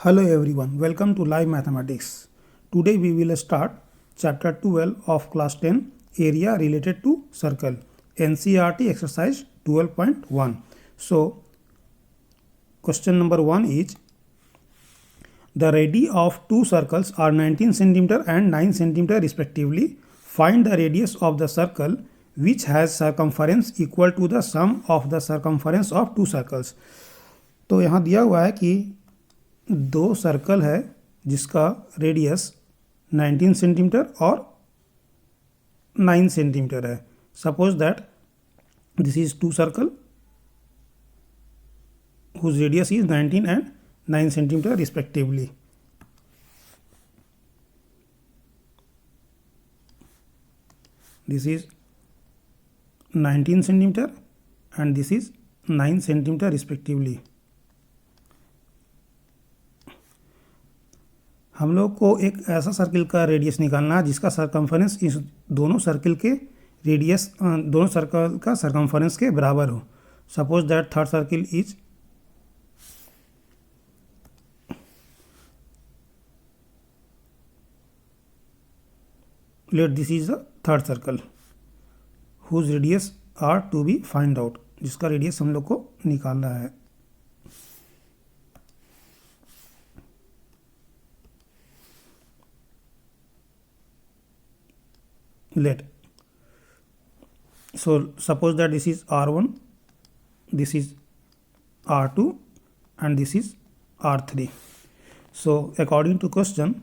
Hello everyone, welcome to Live Mathematics. Today we will start chapter 12 of class 10 area related to circle NCERT exercise 12.1. So question number 1 is the radii of two circles are 19 cm and 9 cm respectively. Find the radius of the circle which has circumference equal to the sum of the circumference of two circles. तो यहाँ दिया हुआ है कि दो circle है जिसका radius 19 centimetre और 9 सेंटीमीटर है. Suppose that this is to circle whose radius is 19 and 9 centimeter respectively. This is 19 centimeter and this is 9 centimeter respectively. हम लोग को एक ऐसा सर्किल का रेडियस निकालना है जिसका सरकमफरेंस इस दोनों सर्किल के रेडियस दोनों सर्कल का सरकमफरेंस के बराबर हो. Suppose that third circle is let this is the third circle whose radius are to be find out, जिसका रेडियस हम लोग को निकालना है. Let so suppose that this is R1, this is R2 and this is R3. So according to question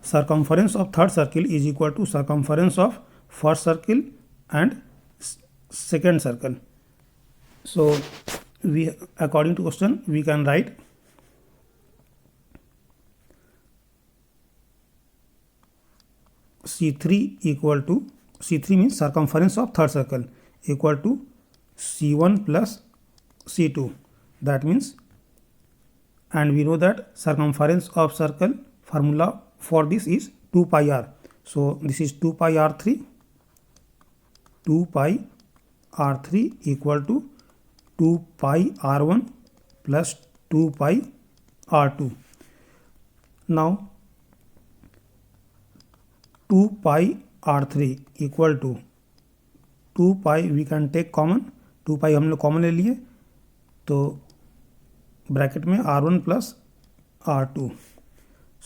circumference of third circle is equal to circumference of first circle and second circle. So we according to question we can write C3 equal to C3 means circumference of third circle equal to C1 plus C2. That means, and we know that circumference of circle formula for this is 2 pi r. So this is 2 pi r3. 2 pi r3 equal to 2 pi r1 plus 2 pi r2. Now 2 pi r3 equal to 2 pi we can take common. 2 pi हम लोग common ले लिए तो bracket में r1 plus r2.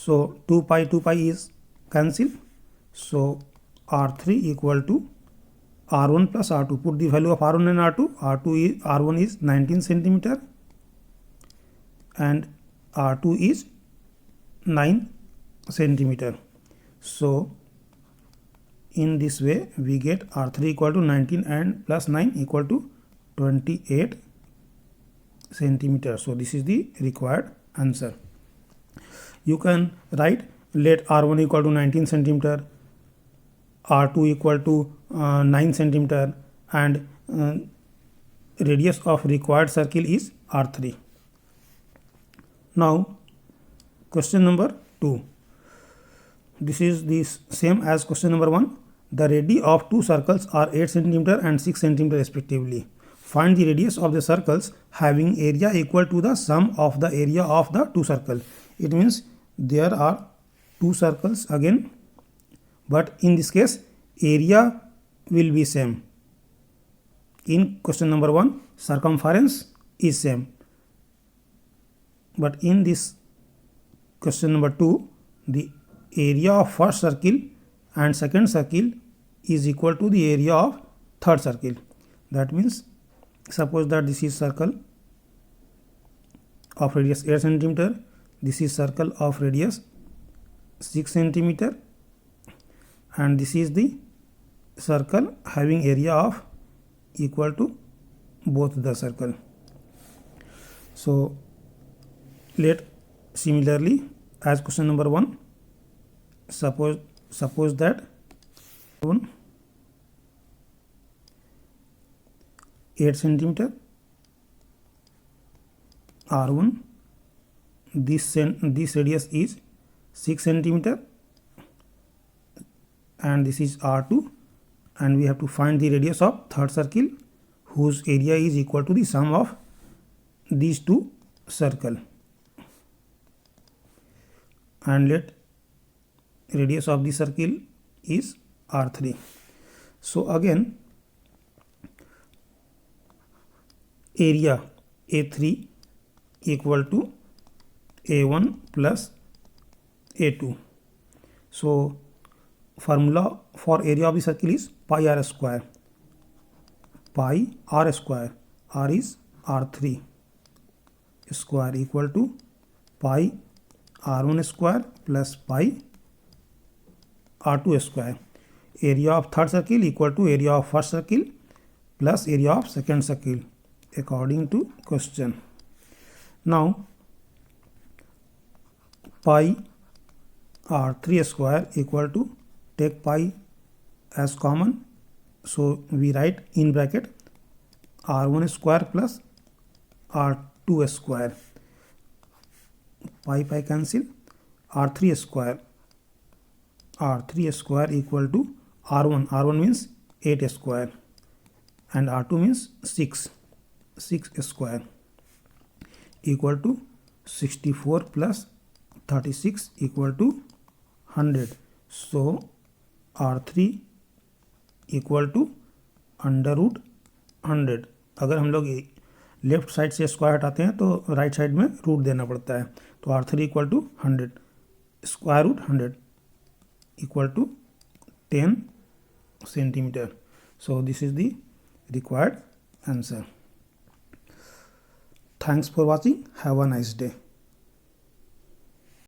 So 2 pi is cancel. So r3 equal to r1 plus r2. Put the value of r1 and r2. R1 is 19 centimeter and r2 is 9 centimeter. So in this way we get R3 equal to 19 and plus 9 equal to 28 centimeter. So this is the required answer. You can write let R1 equal to 19 centimeter, R2 equal to 9 centimeter and radius of required circle is R3. Now question number 2. This is the same as question number 1. The radii of two circles are 8 cm and 6 cm respectively. Find the radius of the circles having area equal to the sum of the area of the two circles. It means there are two circles again, but in this case area will be same. In question number 1 circumference is same, but in this question number 2 the area of first circle and second circle is equal to the area of third circle. That means suppose that this is circle of radius 8 centimeter, this is circle of radius 6 centimeter and this is the circle having area of equal to both the circle. So let similarly as question number 1, suppose that 8 centimeter R1, this radius is 6 centimeter and this is R2 and we have to find the radius of third circle whose area is equal to the sum of these two circle, and let radius of the circle is r3. So again area A3 equal to A1 plus A2. So formula for area of the circle is pi r square. Pi r square, r is r3 square equal to pi r1 square plus pi r2 square. Area of third circle equal to area of first circle plus area of second circle according to question. Now pi r3 square equal to, take pi as common, so we write in bracket r1 square plus r2 square. Pi cancel, r3 square equal to r1 means 8 square and r2 means 6 square equal to 64 plus 36 equal to 100. So r3 equal to under root 100. अगर हम लोग left side से square हटाते हैं तो right side में root देना पड़ता है. तो r3 equal to 100 square root 100 equal to 10 centimetre. So this is the required answer. Thanks for watching. Have a nice day.